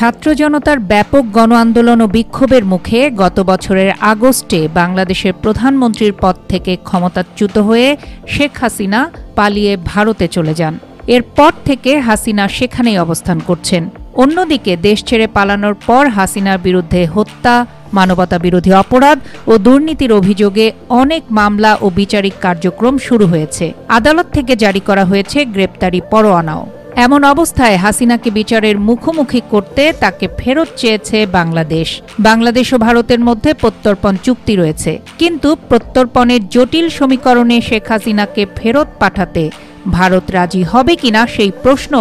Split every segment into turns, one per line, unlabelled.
ছাত্র জনতার ব্যাপক গণ আন্দোলন ও বিক্ষোভের মুখে গত বছরের আগস্টে বাংলাদেশের প্রধানমন্ত্রীর পদ থেকে ক্ষমতাচ্যুত হয়ে শেখ হাসিনা পালিয়ে ভারতে চলে যান। এরপর থেকে হাসিনা সেখানেই অবস্থান করছেন। অন্যদিকে দেশ ছেড়ে পালানোর পর হাসিনার বিরুদ্ধে হত্যা, মানবতা বিরোধী অপরাধ ও দুর্নীতির অভিযোগে অনেক মামলা ও বিচারিক কার্যক্রম শুরু হয়েছে। আদালত থেকে জারি করা হয়েছে গ্রেপ্তারি পরোয়ানাও। এমন অবস্থায় হাসিনাকে বিচারের মুখোমুখি করতে তাকে ফেরত চেয়েছে বাংলাদেশ ও ভারতের মধ্যে প্রত্যর্পণ চুক্তি রয়েছে, কিন্তু প্রত্যর্পণের জটিল সমীকরণে শেখ হাসিনাকে ফেরত পাঠাতে ভারত রাজি হবে কিনা সেই প্রশ্ন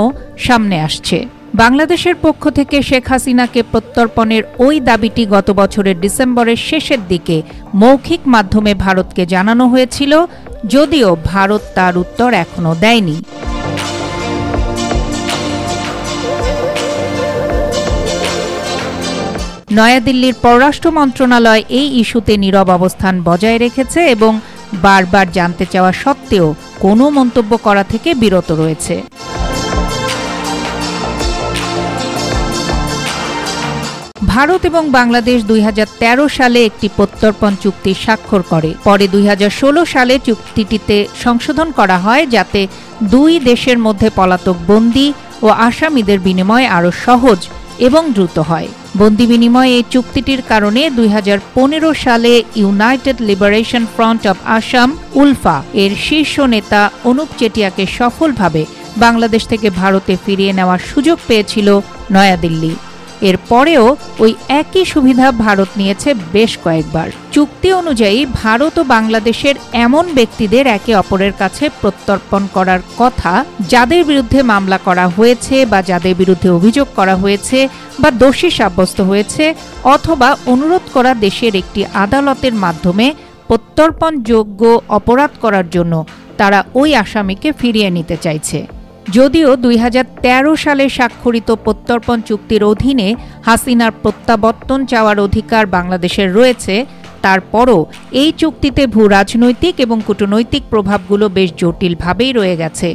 সামনে আসছে। বাংলাদেশের পক্ষ থেকে শেখ হাসিনাকে প্রত্যর্পণের ওই দাবিটি গত বছরের ডিসেম্বরের শেষের দিকে মৌখিক মাধ্যমে ভারতকে জানানো হয়েছিল, যদিও ভারত তার উত্তর এখনো দেয়নি। নয়াদিল্লির পররাষ্ট্র মন্ত্রণালয় এই ইস্যুতে নীরব অবস্থান বজায় রেখেছে এবং বারবার জানতে চাওয়া সত্ত্বেও কোনো মন্তব্য করা থেকে বিরত রয়েছে। ভারত এবং বাংলাদেশ 2013 সালে একটি প্রত্যর্পণ চুক্তি স্বাক্ষর করে। পরে 2016 সালে চুক্তিটিতে সংশোধন করা হয় যাতে দুই দেশের মধ্যে পলাতক বন্দী ও আসামিদের বিনিময় আরও সহজ এবং দ্রুত হয়। বন্দি বিনিময় এই চুক্তিটির কারণে 2015 সালে United liberation front of Assam ULFA এর শীর্ষ নেতা অনুপ চেটিয়াকে সফলভাবে বাংলাদেশ থেকে ভারতে ফিরিয়ে নেওয়ার সুযোগ পেয়েছিল নয়াদিল্লি। এরপরেও ওই একই সুবিধা ভারত নিয়েছে বেশ কয়েকবার। চুক্তি অনুযায়ী ভারত ও বাংলাদেশের এমন ব্যক্তিদের একে অপরের কাছে প্রত্যর্পণ করার কথা যাদের বিরুদ্ধে মামলা করা হয়েছে বা যাদের বিরুদ্ধে অভিযোগ করা হয়েছে বা দোষী সাব্যস্ত হয়েছে, অথবা অনুরোধ করা দেশের একটি আদালতের মাধ্যমে প্রত্যর্পণযোগ্য অপরাধ করার জন্য তারা ওই আসামিকে ফিরিয়ে নিতে চাইছে। যদিও 2013 সালে স্বাক্ষরিত প্রত্যর্পণ চুক্তির অধীনে হাসিনার প্রত্যাবর্তন চাওয়ার অধিকার বাংলাদেশের রয়েছে, তারপরও এই চুক্তিতে ভূ রাজনৈতিক এবং কূটনৈতিক প্রভাবগুলো বেশ জটিলভাবেই রয়ে গেছে।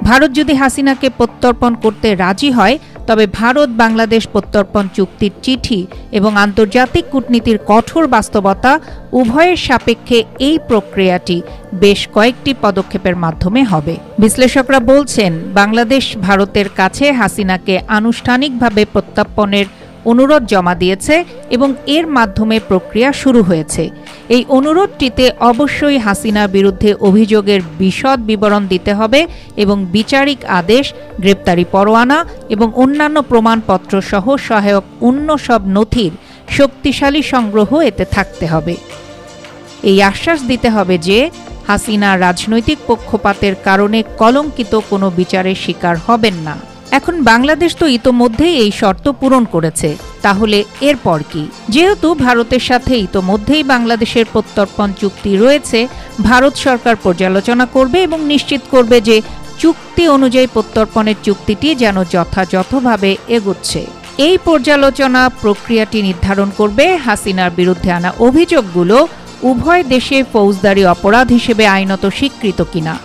ভারত যদি হাসিনাকে প্রত্যর্পণ করতে রাজি হয়, তবে ভারত বাংলাদেশ প্রত্যর্পণ চুক্তির চিঠি এবং আন্তর্জাতিক কূটনীতির কঠোর বাস্তবতা উভয়ের সাপেক্ষে এই প্রক্রিয়াটি বেশ কয়েকটি পদক্ষেপের মাধ্যমে হবে। বিশ্লেষকরা বলছেন, বাংলাদেশ ভারতের কাছে হাসিনাকে আনুষ্ঠানিকভাবে প্রত্যর্পণের অনুরোধ জমা দিয়েছে এবং এর মাধ্যমে প্রক্রিয়া শুরু হয়েছে। এই অনুরোধটিতে অবশ্যই হাসিনার বিরুদ্ধে অভিযোগের বিশদ বিবরণ দিতে হবে এবং বিচারিক আদেশ, গ্রেপ্তারি পরোয়ানা এবং অন্যান্য প্রমাণপত্র সহ সহায়ক অন্য সব নথির শক্তিশালী সংগ্রহ এতে থাকতে হবে। এই আশ্বাস দিতে হবে যে হাসিনা রাজনৈতিক পক্ষপাতের কারণে কলঙ্কিত কোনো বিচারের শিকার হবেন না। এখন বাংলাদেশ তো ইতোমধ্যেই এই শর্ত পূরণ করেছে, তাহলে এরপর কি? যেহেতু ভারতের সাথে ইতোমধ্যেই বাংলাদেশের প্রত্যর্পণ চুক্তি রয়েছে, ভারত সরকার পর্যালোচনা করবে এবং নিশ্চিত করবে যে চুক্তি অনুযায়ী প্রত্যর্পণের চুক্তিটি যেন যথাযথভাবে এগোচ্ছে। এই পর্যালোচনা প্রক্রিয়াটি নির্ধারণ করবে হাসিনার বিরুদ্ধে আনা অভিযোগগুলো উভয় দেশে ফৌজদারি অপরাধ হিসেবে আইনত স্বীকৃত কিনা।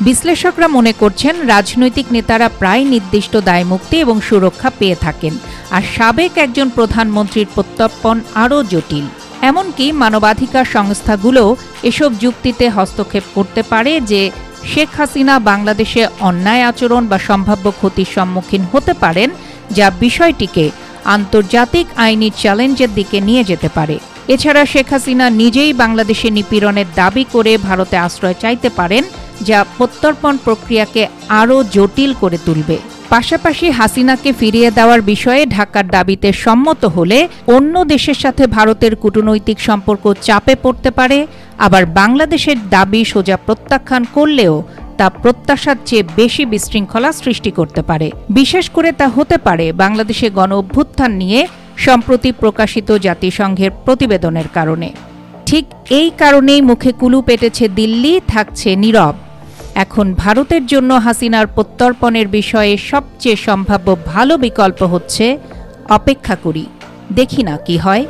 বিশ্লেষকরা মনে করছেন, রাজনৈতিক নেতারা প্রায় নির্দিষ্ট দায়মুক্তি এবং সুরক্ষা পেয়ে থাকেন, আর সাবেক একজন প্রধানমন্ত্রীর প্রত্যর্পণ আরও জটিল। এমনকি মানবাধিকার সংস্থাগুলো এসব যুক্তিতে হস্তক্ষেপ করতে পারে যে শেখ হাসিনা বাংলাদেশে অন্যায় আচরণ বা সম্ভাব্য ক্ষতির সম্মুখীন হতে পারেন, যা বিষয়টিকে আন্তর্জাতিক আইনি চ্যালেঞ্জের দিকে নিয়ে যেতে পারে। এছাড়া শেখ হাসিনা নিজেই বাংলাদেশে নিপীড়নের দাবি করে ভারতে আশ্রয় চাইতে পারেন, যা প্রত্যর্পণ প্রক্রিয়াকে আরও জটিল করে তুলবে। পাশাপাশি হাসিনাকে ফিরিয়ে দেওয়ার বিষয়ে ঢাকার দাবিতে সম্মত হলে অন্য দেশের সাথে ভারতের কূটনৈতিক সম্পর্ক চাপে পড়তে পারে, আবার বাংলাদেশের দাবি সোজা প্রত্যাখ্যান করলেও তা প্রত্যাশার চেয়ে বেশি বিশৃঙ্খলা সৃষ্টি করতে পারে। বিশেষ করে তা হতে পারে বাংলাদেশে গণ অভ্যুত্থান নিয়ে সম্প্রতি প্রকাশিত জাতিসংঘের প্রতিবেদনের কারণে। ঠিক এই কারণেই মুখে কুলু পেটেছে দিল্লি, থাকছে নীরব। এখন ভারতের জন্য হাসিনার প্রত্যর্পণের বিষয়ে সবচেয়ে সম্ভাব্য ভালো বিকল্প হচ্ছে অপেক্ষা করি, দেখি না কি হয়।